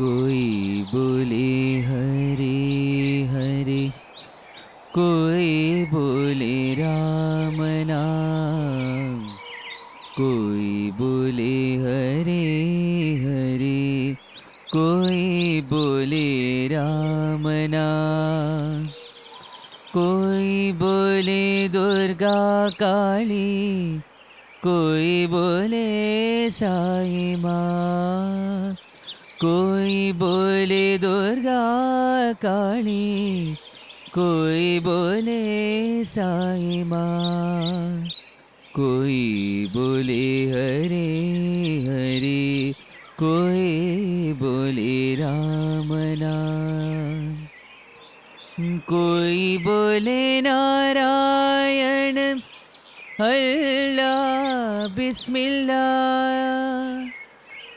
कोई बोले हरे हरे, कोई बोले राम नाम, कोई बोले हरे हरे, कोई बोले राम नाम, कोई बोले दुर्गा काली, कोई बोले साई माँ, कोई बोले दुर्गा काली, कोई बोले साई माँ, कोई बोले हरे हरे, कोई बोले राम नाम, कोई बोले नारायण अल्लाह बिस्मिल्लाह,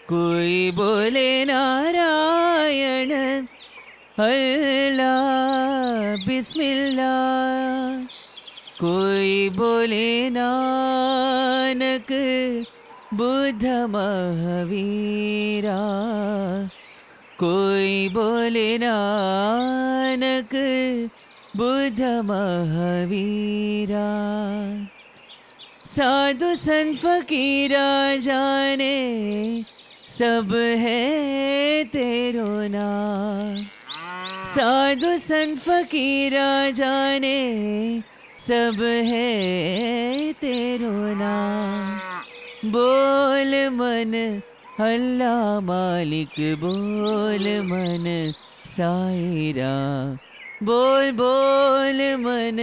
कोई बोले नारायण अल्लाह बिस्मिल्लाह, कोई बोले नानक बुद्ध महावीरा, कोई बोले नानक बुद्ध महावीरा, साधु संत फकीरा जाने सब है तेरो नाम, साधु संत फकीरा जाने सब है तेरो नाम, बोल मन अल्लाह मालिक, बोल मन साई राम, बोल बोल मन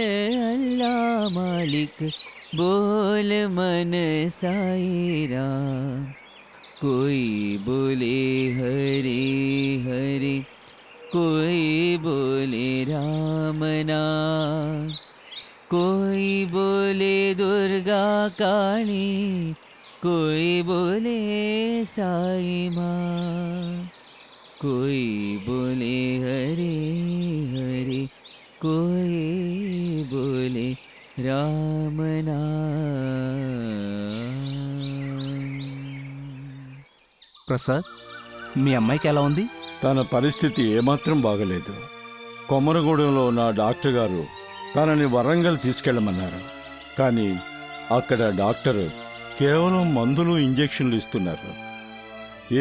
अल्लाह मालिक, बोल मन साई राम, कोई बोले हरे हरे, कोई बोले राम नाम, कोई बोले दुर्गा काली, कोई बोले साई माँ, कोई बोले हरे हरे, कोई बोले राम नाम। ప్రసాద్, మీ అమ్మాయికి ఎలా ఉంది? తన పరిస్థితి ఏమాత్రం బాగలేదు. కొమరగూడెంలో నా డాక్టర్ గారు తనని వరంగల్ తీసుకెళ్ళమన్నారు. కానీ అక్కడ డాక్టర్ కేవలం మందులు ఇంజెక్షన్లు ఇస్తున్నారు.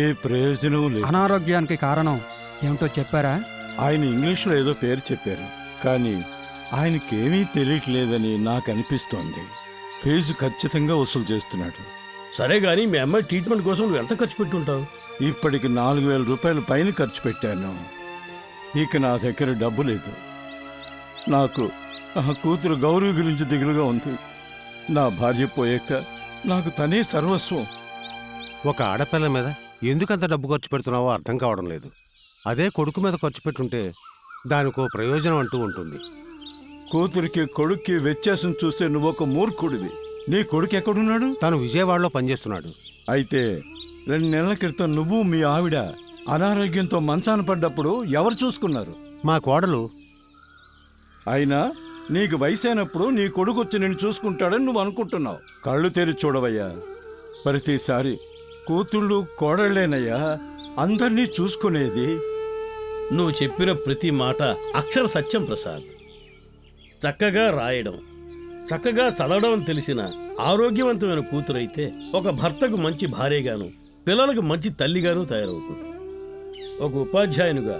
ఏ ప్రయోజనం లేదు. అనారోగ్యానికి కారణం ఏమిటో చెప్పారా? ఆయన ఇంగ్లీష్లో ఏదో పేరు చెప్పారు, కానీ ఆయనకేమీ తెలియట్లేదని నాకు అనిపిస్తోంది. ఫీజు ఖచ్చితంగా వసూలు చేస్తున్నాడు. సరే గాని మీ అమ్మాయి ట్రీట్మెంట్ కోసం నువ్వు ఎంత ఖర్చు పెట్టుంటావు? ఇప్పటికి 4,000 రూపాయలు పైన ఖర్చు పెట్టాను. ఇక నా దగ్గర డబ్బు లేదు. నాకు నా కూతురు గౌరీ గురించి దిగులుగా ఉంది. నా భార్య పోయాక నాకు తనే సర్వస్వం. ఒక ఆడపిల్ల మీద ఎందుకంత డబ్బు ఖర్చు పెడుతున్నావో అర్థం కావడం లేదు. అదే కొడుకు మీద ఖర్చు పెట్టుంటే దానికో ప్రయోజనం అంటూ ఉంటుంది. కూతురికి కొడుక్కి వ్యత్యాసం చూస్తే నువ్వొక మూర్ఖుడివి. నీ కొడుకు ఎక్కడున్నాడు? తను విజయవాడలో పనిచేస్తున్నాడు. అయితే 2 నెలల క్రితం నువ్వు మీ ఆవిడ అనారోగ్యంతో మంచాన పడ్డప్పుడు ఎవరు చూసుకున్నారు? మా కోడలు. అయినా నీకు వయసైనప్పుడు నీ కొడుకు వచ్చి నేను చూసుకుంటాడని నువ్వు అనుకుంటున్నావు. కళ్ళు తెరి చూడవయ్యా. ప్రతిసారి కూతుళ్ళు కోడళ్లేనయ్యా అందరినీ చూసుకునేది. నువ్వు చెప్పిన ప్రతి మాట అక్షర సత్యం ప్రసాద్. చక్కగా రాయడం, చక్కగా చదవడం తెలిసిన ఆరోగ్యవంతమైన కూతురైతే ఒక భర్తకు మంచి భార్యగాను, పిల్లలకు మంచి తల్లిగాను తయారవుతుంది. ఒక ఉపాధ్యాయునిగా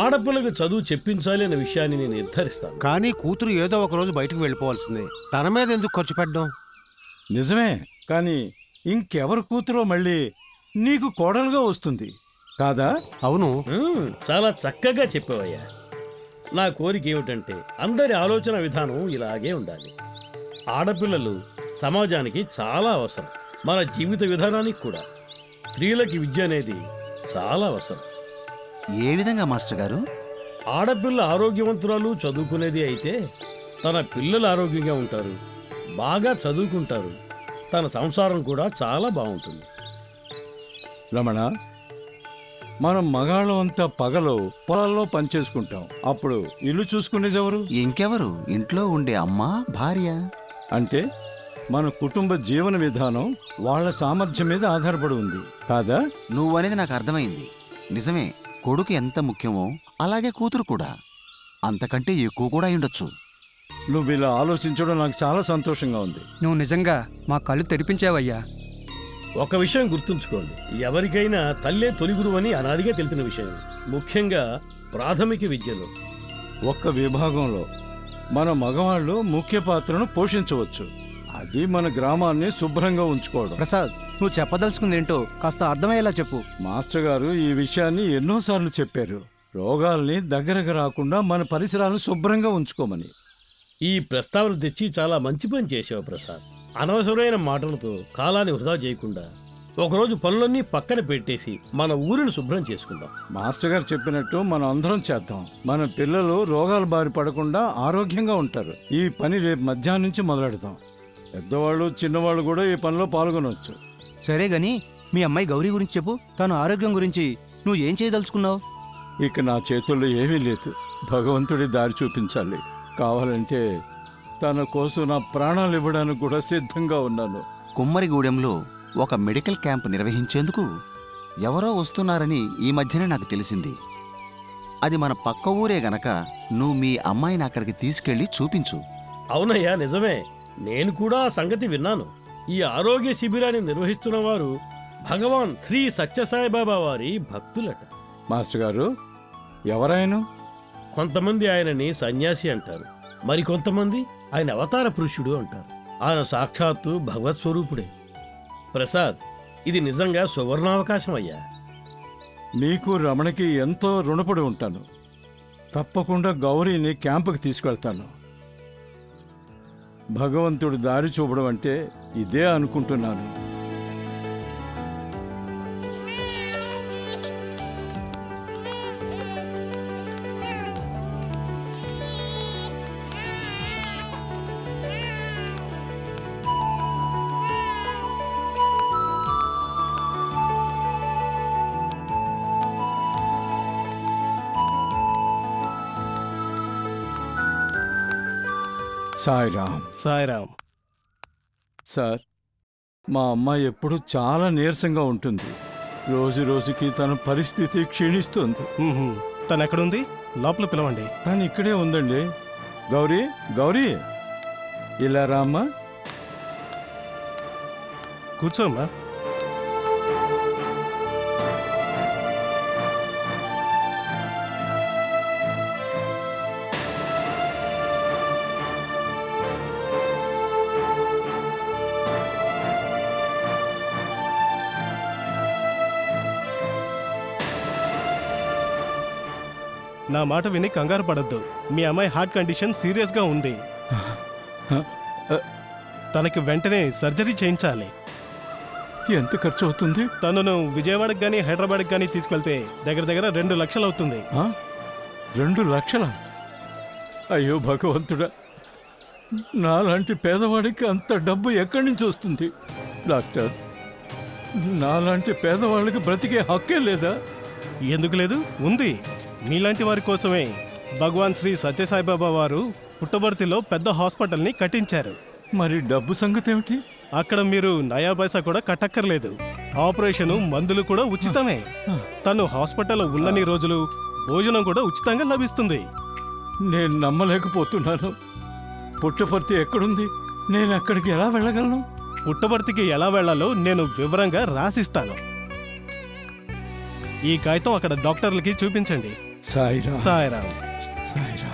ఆడపిల్లకు చదువు చెప్పించాలి అనే విషయాన్ని నేను నిర్ధారిస్తాను. కానీ కూతురు ఏదో ఒక రోజు బయటకు వెళ్ళిపోవాల్సిందే. తన మీద ఎందుకు ఖర్చు పెట్టడం? నిజమే, కానీ ఇంకెవరు కూతురో మళ్ళీ నీకు కోడలుగా వస్తుంది కాదా? అవును, చాలా చక్కగా చెప్పావయ్యా. నా కోరిక ఏమిటంటే అందరి ఆలోచన విధానం ఇలాగే ఉండాలి. ఆడపిల్లలు సమాజానికి చాలా అవసరం, మన జీవిత విధానానికి కూడా. స్త్రీలకి విద్య అనేది చాలా అవసరం. ఏ విధంగా మాస్టర్ గారు? ఆడపిల్ల ఆరోగ్యవంతురాలు చదువుకునేది అయితే తన పిల్లలు ఆరోగ్యంగా ఉంటారు, బాగా చదువుకుంటారు, తన సంసారం కూడా చాలా బాగుంటుంది. రమణ, మనం మగాళ్ళం అంతా పగలు పొలాల్లో పనిచేసుకుంటాం. అప్పుడు ఇల్లు చూసుకునేది ఎవరు? ఇంకెవరు? ఇంట్లో ఉండే అమ్మ, భార్య. అంటే మన కుటుంబ జీవన విధానం వాళ్ళ సామర్థ్యం మీద ఆధారపడి ఉంది కాదా? నువ్వనేది నాకు అర్థమైంది. నిజమే, కొడుకు ఎంత ముఖ్యమో అలాగే కూతురు కూడా, అంతకంటే ఎక్కువ కూడా అయ్యుండొచ్చు. నువ్వు ఇలా ఆలోచించడం నాకు చాలా సంతోషంగా ఉంది. నువ్వు నిజంగా మా కళ్ళు తెరిపించావయ్యా. ఒక విషయం గుర్తుంచుకోండి, ఎవరికైనా తల్లే తొలి గురువు అని అనాదిగా తెలిసిన విషయం. ముఖ్యంగా ప్రాథమిక విద్యలో ఒక్క విభాగంలో మన మగవాళ్ళు ముఖ్య పాత్రను పోషించవచ్చు. అది మన గ్రామాన్ని శుభ్రంగా ఉంచుకోవడం. ప్రసాద్, నువ్వు చెప్పదలుచుకుంది ఏంటో కాస్త అర్థమయ్యేలా చెప్పు. మాస్టర్ గారు ఈ విషయాన్ని ఎన్నోసార్లు చెప్పారు. రోగాల్ని దగ్గరకు రాకుండా మన పరిసరాలను శుభ్రంగా ఉంచుకోమని. ఈ ప్రస్తావన తెచ్చి చాలా మంచి పని చేసావు ప్రసాద్. అనవసరమైన మాటలతో కాలాన్ని వృధా చేయకుండా ఒకరోజు పనులన్నీ పక్కన పెట్టేసి మన ఊరిని శుభ్రం చేసుకుందాం. మాస్టర్ గారు చెప్పినట్టు మనం అందరం చేద్దాం. మన పిల్లలు రోగాల బారి పడకుండా ఆరోగ్యంగా ఉంటారు. ఈ పని రేపు మధ్యాహ్నం నుంచి మొదలెడతాం. పెద్దవాళ్ళు చిన్నవాళ్ళు కూడా ఈ పనిలో పాల్గొనవచ్చు. సరే గాని మీ అమ్మాయి గౌరీ గురించి చెప్పు. తను ఆరోగ్యం గురించి నువ్వు ఏం చేయదలుచుకున్నావు? ఇక నా చేతుల్లో ఏమీ లేదు. భగవంతుడి దారి చూపించాలి. కావాలంటే తన కోసం నా ప్రాణాలు ఇవ్వడానికి కూడా సిద్ధంగా ఉన్నాను. కుమ్మరిగూడెంలో ఒక మెడికల్ క్యాంప్ నిర్వహించేందుకు ఎవరో వస్తున్నారని ఈ మధ్యనే నాకు తెలిసింది. అది మన పక్క ఊరే గనక నువ్వు మీ అమ్మాయిని అక్కడికి తీసుకెళ్లి చూపించు. అవునయ్యా, నిజమే. నేను కూడా ఆ సంగతి విన్నాను. ఈ ఆరోగ్య శిబిరాన్ని నిర్వహిస్తున్న వారు భగవాన్ శ్రీ సత్యసాయిబాబా వారి భక్తులట. మాస్టర్ గారు, ఎవరాయను? కొంతమంది ఆయనని సన్యాసి అంటారు, మరికొంతమంది ఆయన అవతార పురుషుడు అంటారు. ఆయన సాక్షాత్తు భగవత్ స్వరూపుడే. ప్రసాద్, ఇది నిజంగా సువర్ణావకాశం అయ్యా. నీకు రమణకి ఎంతో రుణపడి ఉంటాను. తప్పకుండా గౌరీని క్యాంపుకి తీసుకెళ్తాను. భగవంతుడు దారి చూపడం అంటే ఇదే అనుకుంటున్నాను. సాయిరామ్. సాయిరామ్. సార్, మా అమ్మాయి ఎప్పుడు చాలా నీరసంగా ఉంటుంది. రోజు రోజుకి తన పరిస్థితి క్షీణిస్తుంది. తను ఎక్కడుంది? లోపల పిలవండి. తను ఇక్కడే ఉందండి. గౌరీ, గౌరీ, ఇలా రామ్మా. కూర్చోమ్మా. నా మాట విని కంగారు పడద్దు. మీ అమ్మాయి హార్ట్ కండిషన్ సీరియస్గా ఉంది. తనకి వెంటనే సర్జరీ చేయించాలి. ఎంత ఖర్చు అవుతుంది? తనను విజయవాడకి కానీ హైదరాబాద్కి కానీ తీసుకెళ్తే దగ్గర దగ్గర 2 లక్షలు అవుతుంది. 2 లక్షలా? అయ్యో భగవంతుడా, నాలాంటి పేదవాడికి అంత డబ్బు ఎక్కడి నుంచి వస్తుంది? డాక్టర్, నాలాంటి పేదవాళ్ళకి బ్రతికే హక్కే లేదా? ఎందుకు లేదు? ఉంది. మీలాంటి వారి కోసమే భగవాన్ శ్రీ సత్యసాయిబాబా వారు పుట్టబర్తిలో పెద్ద హాస్పిటల్ని కట్టించారు. మరి డబ్బు సంగతి ఏమిటి? అక్కడ మీరు నయా పైసా కూడా కట్టక్కర్లేదు. ఆపరేషను, మందులు కూడా ఉచితమే. తను హాస్పిటల్లో ఉన్నన్ని రోజులు భోజనం కూడా ఉచితంగా లభిస్తుంది. నేను నమ్మలేకపోతున్నాను. పుట్టపర్తి ఎక్కడుంది? నేను అక్కడికి ఎలా వెళ్ళగలను? పుట్టబర్తికి ఎలా వెళ్లాలో నేను వివరంగా రాసిస్తాను. ఈ కాగితం అక్కడ డాక్టర్లకి చూపించండి. సాయిరామ్. సాయిరామ్. సాయిరామ్.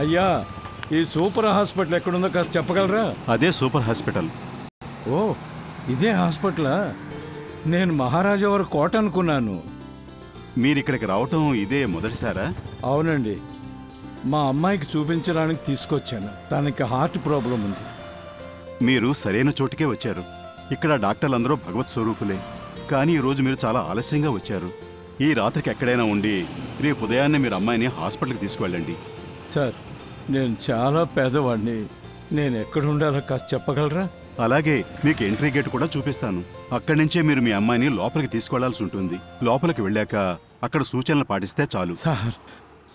అయ్యా, ఈ సూపర్ హాస్పిటల్ ఎక్కడుందో కాస్త చెప్పగలరా? అదే సూపర్ హాస్పిటల్. ఓ, ఇదే హాస్పిటలా? నేను మహారాజా వారి కోట అనుకున్నాను. మీరిక్కడికి రావటం ఇదే మొదటిసారా? అవునండి, మా అమ్మాయికి చూపించడానికి తీసుకొచ్చాను. తనకి హార్ట్ ప్రాబ్లం ఉంది. మీరు సరైన చోటుకే వచ్చారు. ఇక్కడ డాక్టర్లందరూ భగవత్ స్వరూపులే. కానీ ఈరోజు మీరు చాలా ఆలస్యంగా వచ్చారు. ఈ రాత్రికి ఎక్కడైనా ఉండి రేపు ఉదయాన్నే మీరు అమ్మాయిని హాస్పిటల్కి తీసుకువెళ్ళండి. సార్, నేను చాలా పేదవాడిని. నేను ఎక్కడ ఉండాలో కాస్త చెప్పగలరా? అలాగే మీకు ఎంట్రీ గేట్ కూడా చూపిస్తాను. అక్కడి నుంచే మీరు మీ అమ్మాయిని లోపలికి తీసుకెళ్లాల్సి ఉంటుంది. లోపలికి వెళ్ళాక అక్కడ సూచనలు పాటిస్తే చాలు. సార్,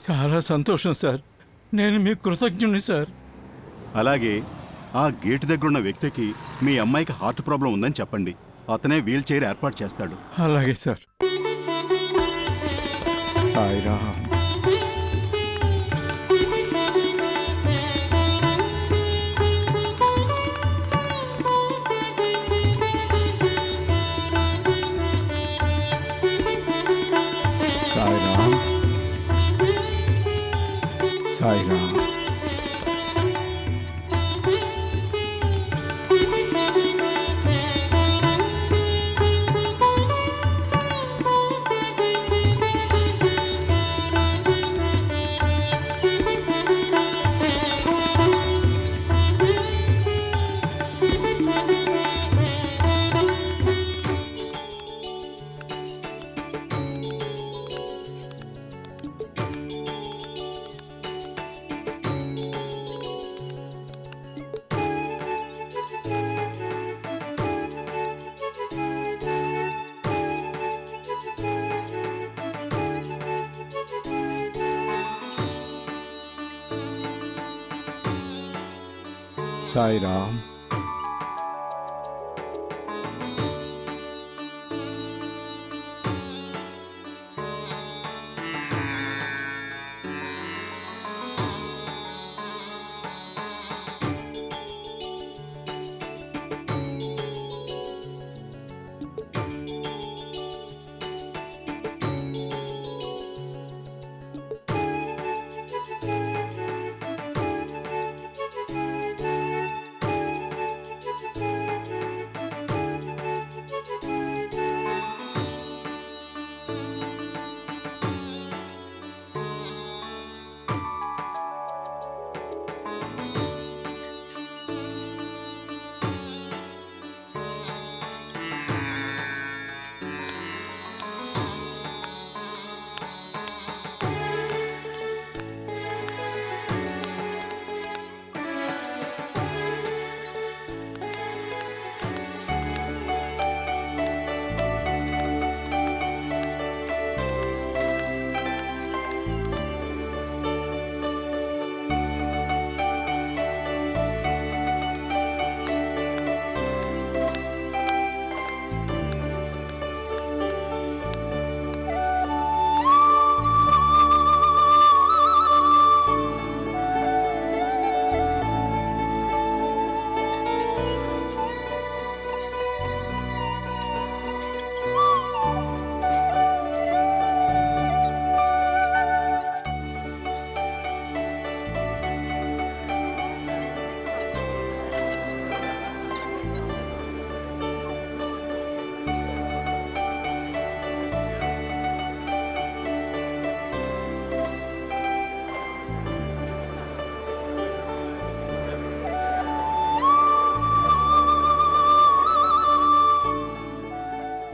చాలా సంతోషం సార్. నేను మీకు కృతజ్ఞుని సార్. అలాగే ఆ గేటు దగ్గర ఉన్న వ్యక్తికి మీ అమ్మాయికి హార్ట్ ప్రాబ్లం ఉందని చెప్పండి. అతనే వీల్ చైర్ ఏర్పాటు చేస్తాడు. అలాగే సార్. సాయిరామ్. సాయిరామ్. సాయిరామ్. సాయిరామ్.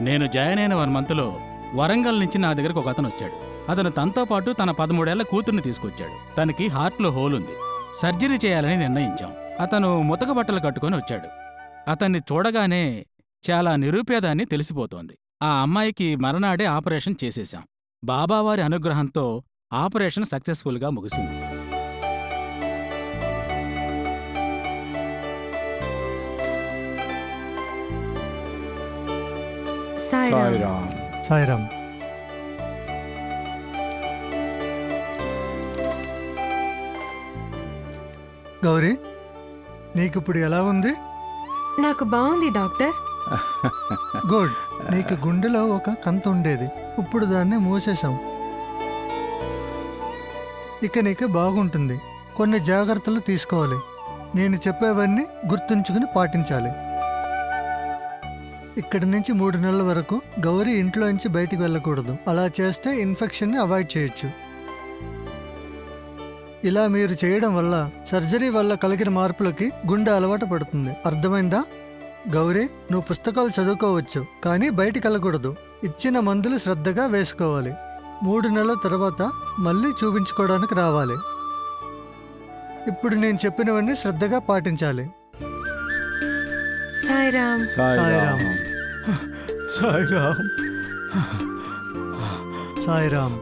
నేను జాయిన్ అయిన 1 మంత్లో వరంగల్ నుంచి నా దగ్గరకు ఒక అతను వచ్చాడు. అతను తనతో పాటు తన 13 ఏళ్ల కూతుర్ని తీసుకొచ్చాడు. తనకి హార్ట్లో హోల్ ఉంది. సర్జరీ చేయాలని నిర్ణయించాం. అతను ముతక బట్టలు కట్టుకొని వచ్చాడు. అతన్ని చూడగానే చాలా నిరుపేదాన్ని తెలిసిపోతోంది. ఆ అమ్మాయికి మరనాడే ఆపరేషన్ చేసేశాం. బాబావారి అనుగ్రహంతో ఆపరేషన్ సక్సెస్ఫుల్గా ముగిసింది. సాయిరామ్. సాయిరామ్. గౌరీ, నీకిప్పుడు ఎలా ఉంది? నాకు బాగుంది డాక్టర్. గుడ్. నీకు గుండెలో ఒక కంత ఉండేది, ఇప్పుడు దాన్ని మూసేశాం. ఇక నీకు బాగుంటుంది. కొన్ని జాగ్రత్తలు తీసుకోవాలి. నేను చెప్పేవన్నీ గుర్తుంచుకుని పాటించాలి. ఇక్కడి నుంచి 3 నెలల వరకు గౌరీ ఇంట్లో నుంచి బయటికి వెళ్ళకూడదు. అలా చేస్తే ఇన్ఫెక్షన్ని అవాయిడ్ చేయొచ్చు. ఇలా మీరు చేయడం వల్ల సర్జరీ వల్ల కలిగిన మార్పులకి గుండె అలవాటు పడుతుంది. అర్థమైందా? గౌరీ, నువ్వు పుస్తకాలు చదువుకోవచ్చు, కానీ బయటికి వెళ్ళకూడదు. ఇచ్చిన మందులు శ్రద్ధగా వేసుకోవాలి. 3 నెలల తర్వాత మళ్ళీ చూపించుకోవడానికి రావాలి. ఇప్పుడు నేను చెప్పినవన్నీ శ్రద్ధగా పాటించాలి. సాయిరామ్. సాయిరామ్. సాయిరామ్. సాయిరామ్.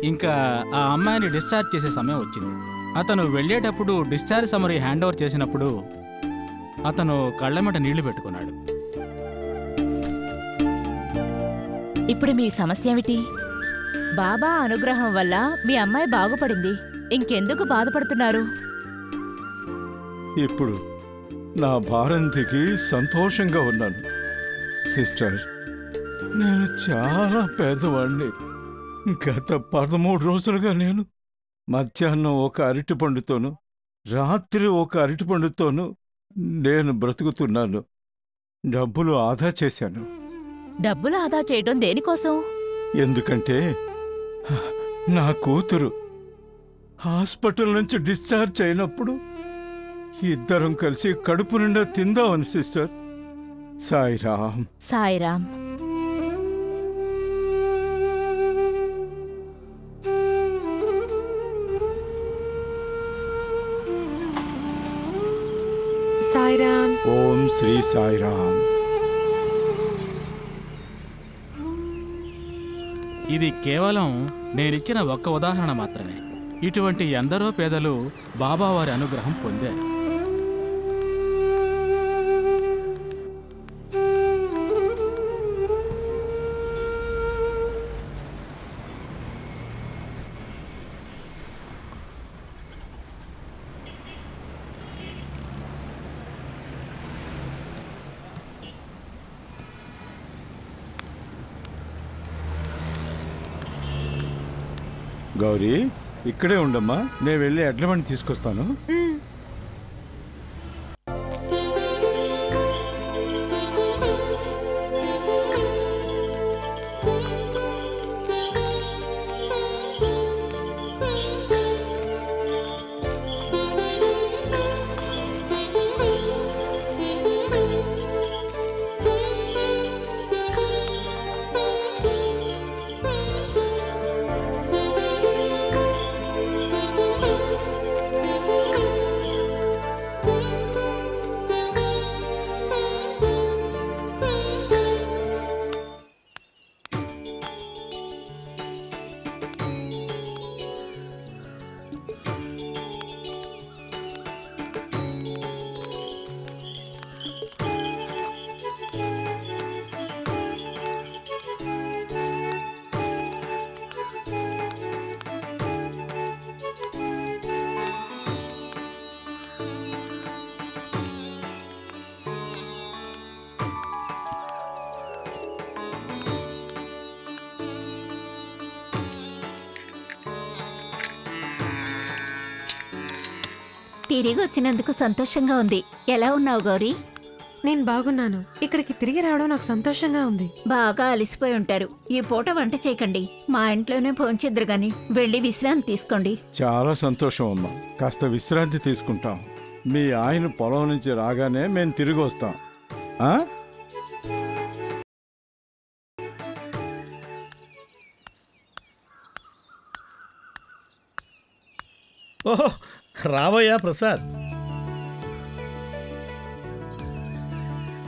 ఇంకా ఆ అమ్మాయిని డిశ్చార్జ్ చేసే సమయం వచ్చింది. అతను వెళ్ళేటప్పుడు డిశ్చార్జ్ సమరీ హ్యాండ్ ఓవర్ చేసినప్పుడు అతను కళ్ళెమట నీళ్లు పెట్టుకున్నాడు. ఇప్పుడు మీ సమస్య ఏమిటి? బాబా అనుగ్రహం వల్ల మీ అమ్మాయి బాగుపడింది. ఇంకెందుకు బాధపడుతున్నారు? ఇప్పుడు నా భారంతికి సంతోషంగా ఉన్నాను. సిస్టర్, నేను చాలా పేదవాడిని. గత 13 రోజులుగా నేను మధ్యాహ్నం ఒక అరటిపండుతోనూ రాత్రి ఒక అరటిపండుతోనూ నేను బ్రతుకుతున్నాను. డబ్బులు ఆదా చేశాను. డబ్బులు ఆదా చేయడం దేనికోసం? ఎందుకంటే నా కూతురు హాస్పిటల్ నుంచి డిశ్చార్జ్ అయినప్పుడు ఇద్దరం కలిసి కడుపు నిండా తిందామని సిస్టర్. సాయిరామ్. సాయిరామ్. సాయిరామ్. ఓం శ్రీ సాయిరామ్. ఇది కేవలం నేనిచ్చిన ఒక్క ఉదాహరణ మాత్రమే. ఇటువంటి ఎందరో పేదలు బాబావారి అనుగ్రహం పొందారు. గౌరీ, ఇక్కడే ఉండమ్మా. నేను వెళ్ళి ఎడ్ల బండి తీసుకొస్తాను. తిరిగి వచ్చినందుకు సంతోషంగా ఉంది. ఎలా ఉన్నావు గౌరీ? నేను బాగున్నాను. ఇక్కడికి తిరిగి రావడం నాకు సంతోషంగా ఉంది. బాగా అలసిపోయి ఉంటారు. ఈ పూట వంట చేయకండి, మా ఇంట్లోనే భోంచేద్దరు గాని. వెళ్ళి విశ్రాంతి తీసుకోండి. చాలా సంతోషం అమ్మా. కాస్త విశ్రాంతి తీసుకుంటాం. మీ ఆయన పొలం నుంచి రాగానే మేము తిరిగి వస్తాం. ఓహో, రావయ్యా ప్రసాద్.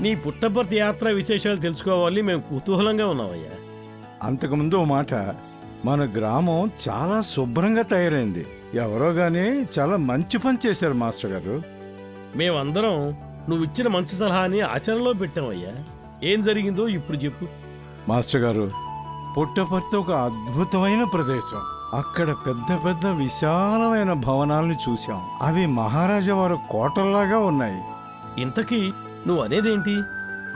నీ పుట్టపర్తి యాత్ర విశేషాలు తెలుసుకోవాలి, మేము కుతూహలంగా ఉన్నామయ్యా. అంతకుముందు ఓ మాట, మన గ్రామం చాలా శుభ్రంగా తయారైంది. ఎవరో గానీ చాలా మంచి పని చేశారు మాస్టర్ గారు. మేమందరం నువ్వు ఇచ్చిన మంచి సలహాని ఆచరణలో పెట్టామయ్యా. ఏం జరిగిందో ఇప్పుడు చెప్పు. మాస్టర్ గారు, పుట్టపర్తి ఒక అద్భుతమైన ప్రదేశం. అక్కడ పెద్ద పెద్ద విశాలమైన భవనాలను చూశాం. అవి మహారాజా వారి కోటల్లాగా ఉన్నాయి. ఇంతకీ నువ్వు అనేదేంటి?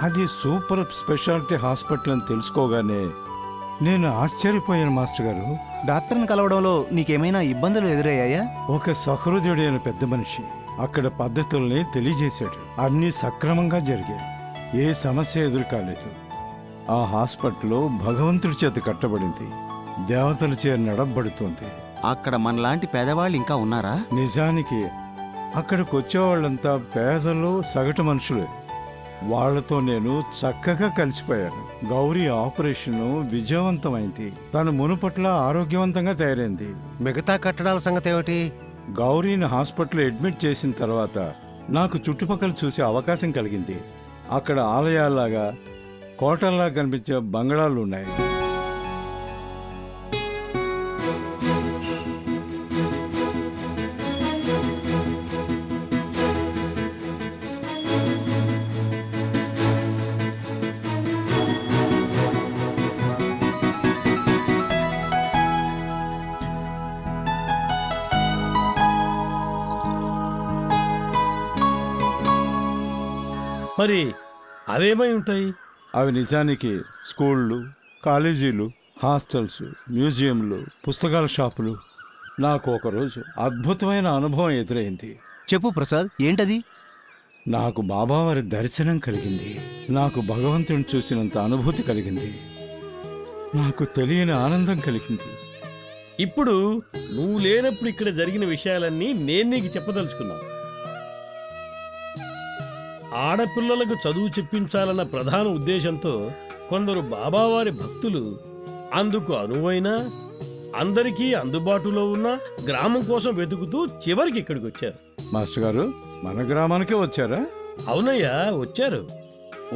అది సూపర్ స్పెషాలిటీ హాస్పిటల్ అని తెలుసుకోగానే నేను ఆశ్చర్యపోయాను మాస్టర్ గారు. డాక్టర్ని కలవడంలో నీకేమైనా ఇబ్బందులు ఎదురయ్యాయా? ఒక సహృదయుడైన పెద్ద మనిషి అక్కడ పద్ధతుల్ని తెలియజేశాడు. అన్నీ సక్రమంగా జరిగాయి. ఏ సమస్య ఎదురు కాలేదు. ఆ హాస్పిటల్ భగవంతుడి చేత కట్టబడింది. దేవతల చే నడబడుతుంది. అక్కడ మనలాంటి పేదవాళ్ళు ఇంకా ఉన్నారా? నిజానికి అక్కడికి వచ్చేవాళ్ళంతా పేదలు, సగటు మనుషులే. వాళ్లతో నేను చక్కగా కలిసిపోయాను. గౌరీ ఆపరేషన్ విజయవంతమైంది. తను మునుపట్ల ఆరోగ్యవంతంగా తయారైంది. మిగతా కట్టడాల సంగతి ఏమిటి? గౌరీని హాస్పిటల్ అడ్మిట్ చేసిన తర్వాత నాకు చుట్టుపక్కల చూసే అవకాశం కలిగింది. అక్కడ ఆలయాల్లాగా, కోటల్లా కనిపించే బంగళాలు ఉన్నాయి. మరి అవేమై ఉంటాయి? అవి నిజానికి స్కూళ్ళు, కాలేజీలు, హాస్టల్స్, మ్యూజియంలు, పుస్తకాల షాపులు. నాకు ఒకరోజు అద్భుతమైన అనుభవం ఎదురైంది. చెప్పు ప్రసాద్, ఏంటది? నాకు బాబావారి దర్శనం కలిగింది. నాకు భగవంతుని చూసినంత అనుభూతి కలిగింది. నాకు తెలియని ఆనందం కలిగింది. ఇప్పుడు నువ్వు లేనప్పుడు ఇక్కడ జరిగిన విషయాలన్నీ నేను నీకు చెప్పదలుచుకున్నాను. ఆడపిల్లలకు చదువు చెప్పించాలన్న ప్రధాన ఉద్దేశంతో కొందరు బాబావారి భక్తులు అందుకు అనువైన, అందరికీ అందుబాటులో ఉన్న గ్రామం కోసం వెతుకుతూ చివరికి ఇక్కడికి వచ్చారు. మాస్టర్ గారు మన గ్రామానికే వచ్చారా? అవునయ్యా, వచ్చారు.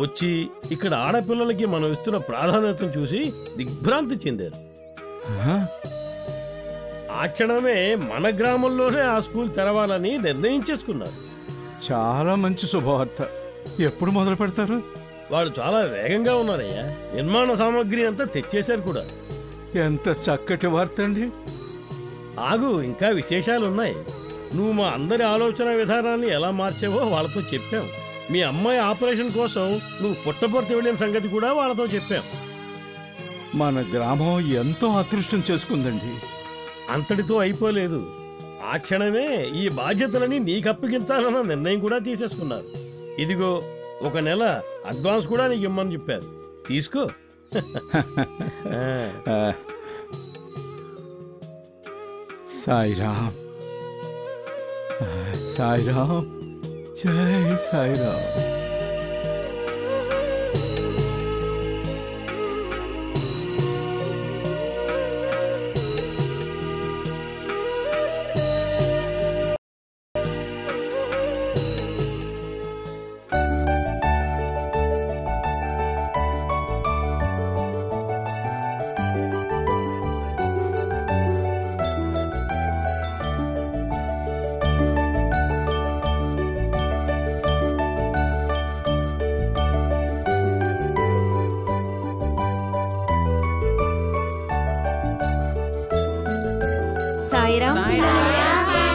వచ్చి ఇక్కడ ఆడపిల్లలకి మనం ఇస్తున్న ప్రాధాన్యతను చూసి దిగ్భ్రాంతి చెందారు. ఆ క్షణమే మన గ్రామంలోనే ఆ స్కూల్ తెరవాలని నిర్ణయించేసుకున్నారు. చాలా మంచి శుభవార్త. ఎప్పుడు మొదలు పెడతారు? వాళ్ళు చాలా వేగంగా ఉన్నారయ్యా. నిర్మాణ సామాగ్రి అంతా తెచ్చేశారు కూడా. ఎంత చక్కటి వార్త అండి. ఆగు, ఇంకా విశేషాలున్నాయి. నువ్వు మా అందరి ఆలోచన విధానాన్ని ఎలా మార్చావో వాళ్ళతో చెప్పాం. మీ అమ్మాయి ఆపరేషన్ కోసం నువ్వు పుట్టపర్తి వెళ్ళిన సంగతి కూడా వాళ్ళతో చెప్పాం. మన గ్రామం ఎంతో అదృష్టం చేసుకుందండి. అంతటితో అయిపోలేదు. ఆ క్షణమే ఈ బాధ్యతలని నీకు అప్పగించాలన్న నిర్ణయం కూడా తీసేసుకున్నారు. ఇదిగో 1 నెల అడ్వాన్స్ కూడా నీకు ఇమ్మని చెప్పారు. తీసుకో. సాయిరామ్, సాయిరామ్, జై సాయిరామ్. సాయిరామ్.